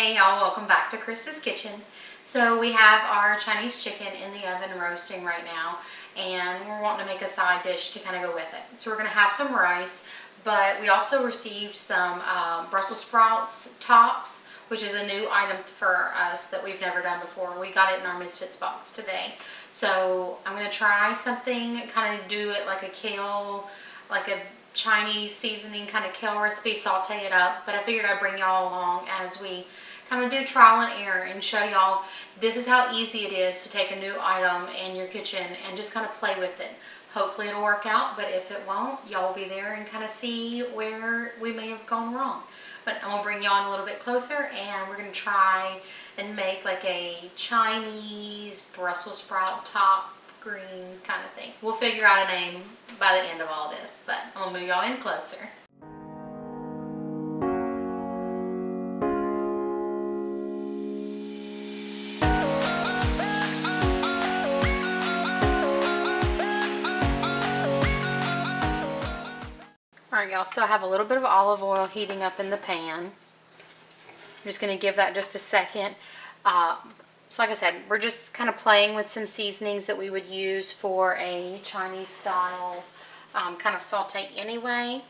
Hey y'all, welcome back to Krista's Kitchen. So we have our Chinese chicken in the oven roasting right now, and we're wanting to make a side dish to kind of go with it. So we're going to have some rice, but we also received some Brussels sprouts tops, which is a new item for us that we've never done before. We got it in our Misfits box today. So I'm going to try something, kind of do it like a kale, like a Chinese seasoning kind of kale recipe, saute it up. But I figured I'd bring y'all along as we kind of do trial and error and show y'all this is how easy it is to take a new item in your kitchen and just kind of play with it. Hopefully it'll work out, but if it won't, y'all will be there and kind of see where we may have gone wrong. But I'm gonna bring y'all in a little bit closer, and we're gonna try and make like a Chinese Brussels sprout top greens kind of thing. We'll figure out a name by the end of all this, but I'm gonna move y'all in closer. Alright y'all, so I have a little bit of olive oil heating up in the pan. I'm just going to give that just a second. So like I said, we're just kind of playing with some seasonings that we would use for a Chinese style kind of saute anyway.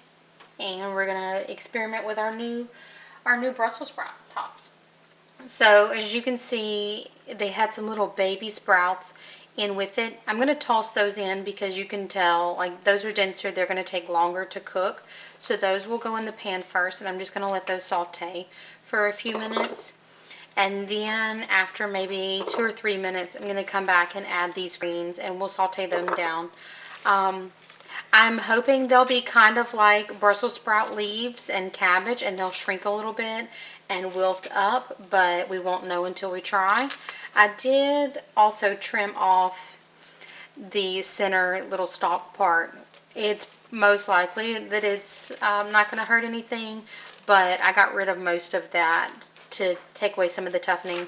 And we're going to experiment with our new Brussels sprout tops. So as you can see, they had some little baby sprouts in with it. I'm going to toss those in because you can tell, like, those are denser, they're going to take longer to cook. So those will go in the pan first, and I'm just going to let those saute for a few minutes. And then after maybe 2 or 3 minutes, I'm going to come back and add these greens, and we'll saute them down. I'm hoping they'll be kind of like Brussels sprout leaves and cabbage, and they'll shrink a little bit and wilt up, but we won't know until we try. I did also trim off the center little stalk part. It's most likely that it's not going to hurt anything, but I got rid of most of that to take away some of the toughening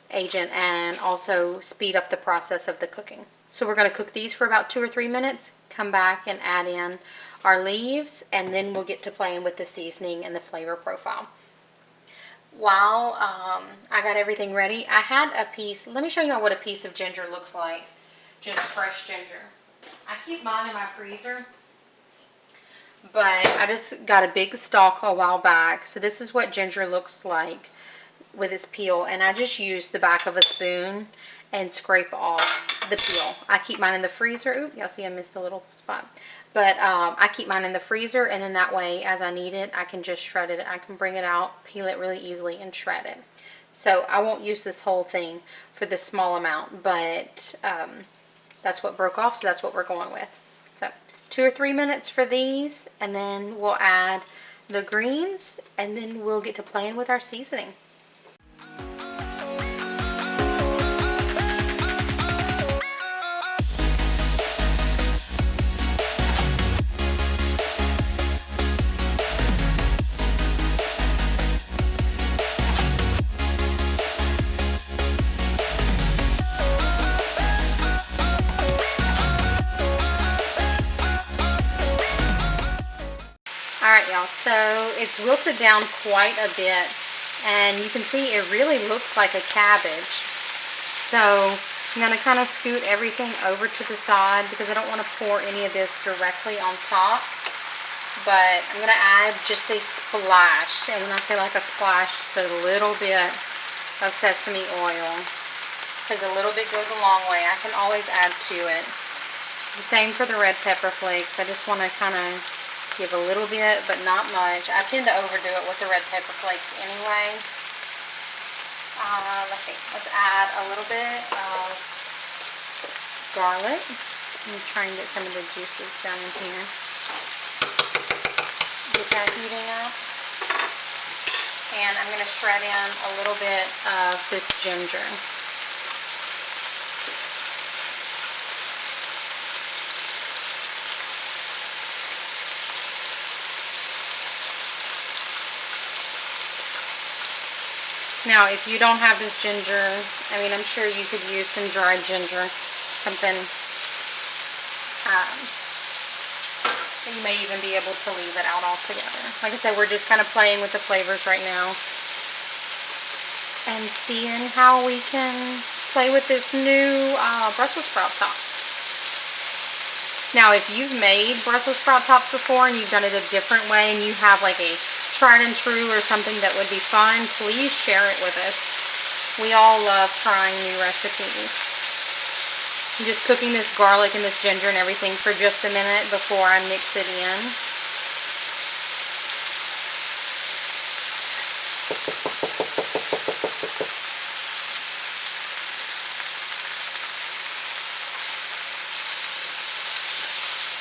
agent and also speed up the process of the cooking. So we're going to cook these for about 2 or 3 minutes, come back and add in our leaves, and then we'll get to playing with the seasoning and the flavor profile. While I got everything ready, I had a piece, let me show you what a piece of ginger looks like, just fresh ginger. I keep mine in my freezer, but I just got a big stalk a while back. So this is what ginger looks like with its peel, and I just used the back of a spoon and scrape off the peel. I keep mine in the freezer. Ooh, y'all see I missed a little spot. But I keep mine in the freezer, and then that way, as I need it, I can just shred it. I can bring it out, peel it really easily, and shred it. So I won't use this whole thing for this small amount, but that's what broke off, so that's what we're going with. So 2 or 3 minutes for these, and then we'll add the greens, and then we'll get to playing with our seasoning. Alright y'all, so it's wilted down quite a bit, and you can see it really looks like a cabbage. So I'm going to kind of scoot everything over to the side because I don't want to pour any of this directly on top. But I'm going to add just a splash, and when I say like a splash, just a little bit of sesame oil, because a little bit goes a long way. I can always add to it. The same for the red pepper flakes. I just want to kind of give a little bit, but not much. I tend to overdo it with the red pepper flakes anyway. Let's see. Let's add a little bit of garlic. I'm trying to get some of the juices down in here. Get that heating up. And I'm going to shred in a little bit of this ginger. Now, if you don't have this ginger, I mean, I'm sure you could use some dried ginger, something. You may even be able to leave it out altogether. Like I said, we're just kind of playing with the flavors right now. and seeing how we can play with this new Brussels sprout tops. Now, if you've made Brussels sprout tops before and you've done it a different way and you have like a tried and true or something that would be fun, please share it with us. We all love trying new recipes. I'm just cooking this garlic and this ginger and everything for just a minute before I mix it in.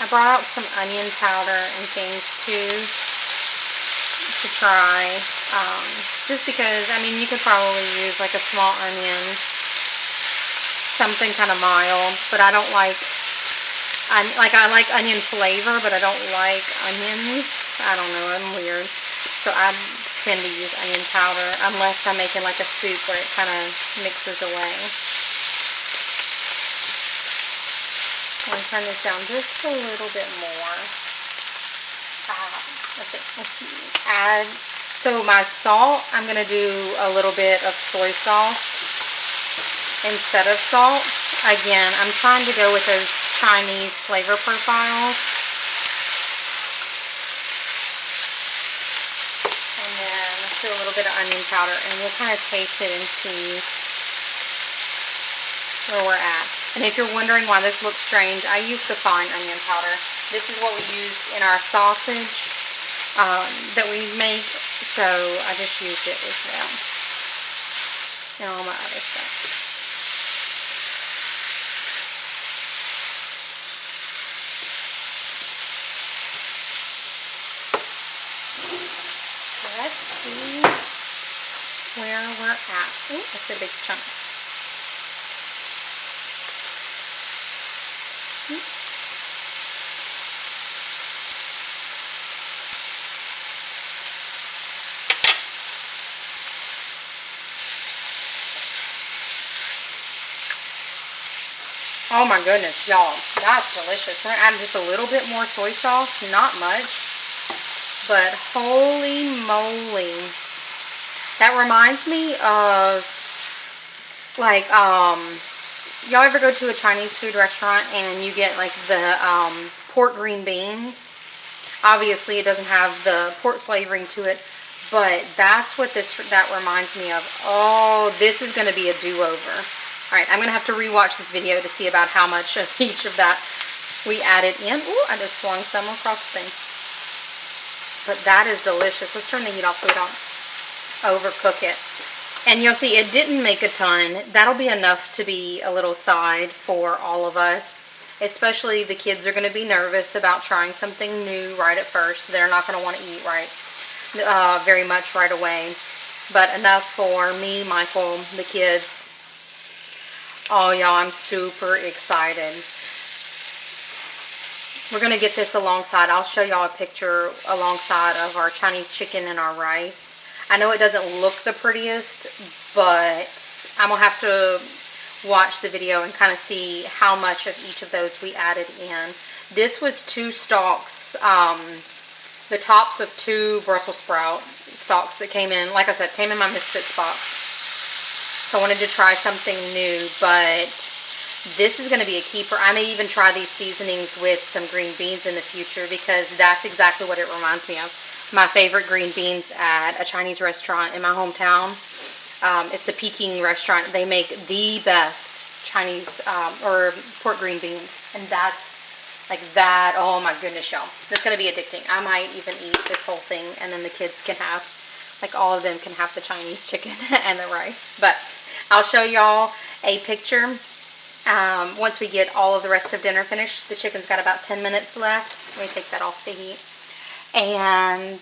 I brought out some onion powder and things too to try, just because, I mean, you could probably use like a small onion, something kind of mild, but I don't like, I like onion flavor, but I don't like onions. I don't know, I'm weird. So I tend to use onion powder unless I'm making like a soup where it kind of mixes away. I'm going to turn this down just a little bit more. Let's see. So my salt, I'm going to do a little bit of soy sauce instead of salt. Again, I'm trying to go with those Chinese flavor profiles. And then let's do a little bit of onion powder and we'll kind of taste it and see where we're at. And if you're wondering why this looks strange, I use the fine onion powder. This is what we use in our sausage that we make, so I just used it with them and all my other stuff. So let's see where we're at. Ooh, that's a big chunk. Oh my goodness, y'all, that's delicious. We're gonna add just a little bit more soy sauce, not much, but holy moly. That reminds me of, like, y'all ever go to a Chinese food restaurant and you get like the pork green beans? Obviously it doesn't have the pork flavoring to it, but that's what that reminds me of. Oh, this is going to be a do-over. Alright, I'm going to have to rewatch this video to see about how much of each of that we added in. Ooh, I just flung some across the thing. But that is delicious. Let's turn the heat off so we don't overcook it. And you'll see it didn't make a ton. That'll be enough to be a little side for all of us. Especially the kids are going to be nervous about trying something new right at first. They're not going to want to eat very much right away. But enough for me, Michael, the kids. Oh, y'all, I'm super excited. We're going to get this alongside. I'll show y'all a picture alongside of our Chinese chicken and our rice. I know it doesn't look the prettiest, but I'm going to have to watch the video and kind of see how much of each of those we added in. This was 2 stalks, the tops of 2 Brussels sprout stalks that came in, like I said, came in my Misfits box. So I wanted to try something new, but this is going to be a keeper. I may even try these seasonings with some green beans in the future because that's exactly what it reminds me of. My favorite green beans at a Chinese restaurant in my hometown. It's the Peking restaurant. They make the best Chinese or pork green beans, and that's like that. Oh my goodness, y'all. That's going to be addicting. I might even eat this whole thing, and then the kids can have, like all of them can have the Chinese chicken and the rice. But I'll show y'all a picture once we get all of the rest of dinner finished. The chicken's got about 10 minutes left. Let me take that off the heat. And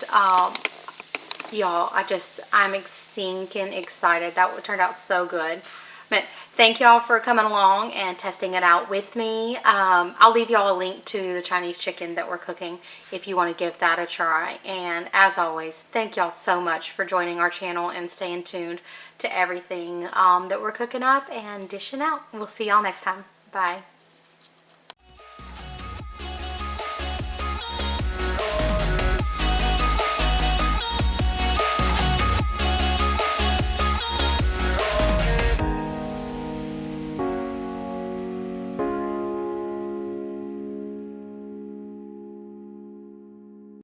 y'all, I'm stinking excited. That turned out so good. But thank y'all for coming along and testing it out with me. I'll leave y'all a link to the Chinese chicken that we're cooking if you want to give that a try. And as always, thank y'all so much for joining our channel and staying tuned to everything that we're cooking up and dishing out. We'll see y'all next time. Bye.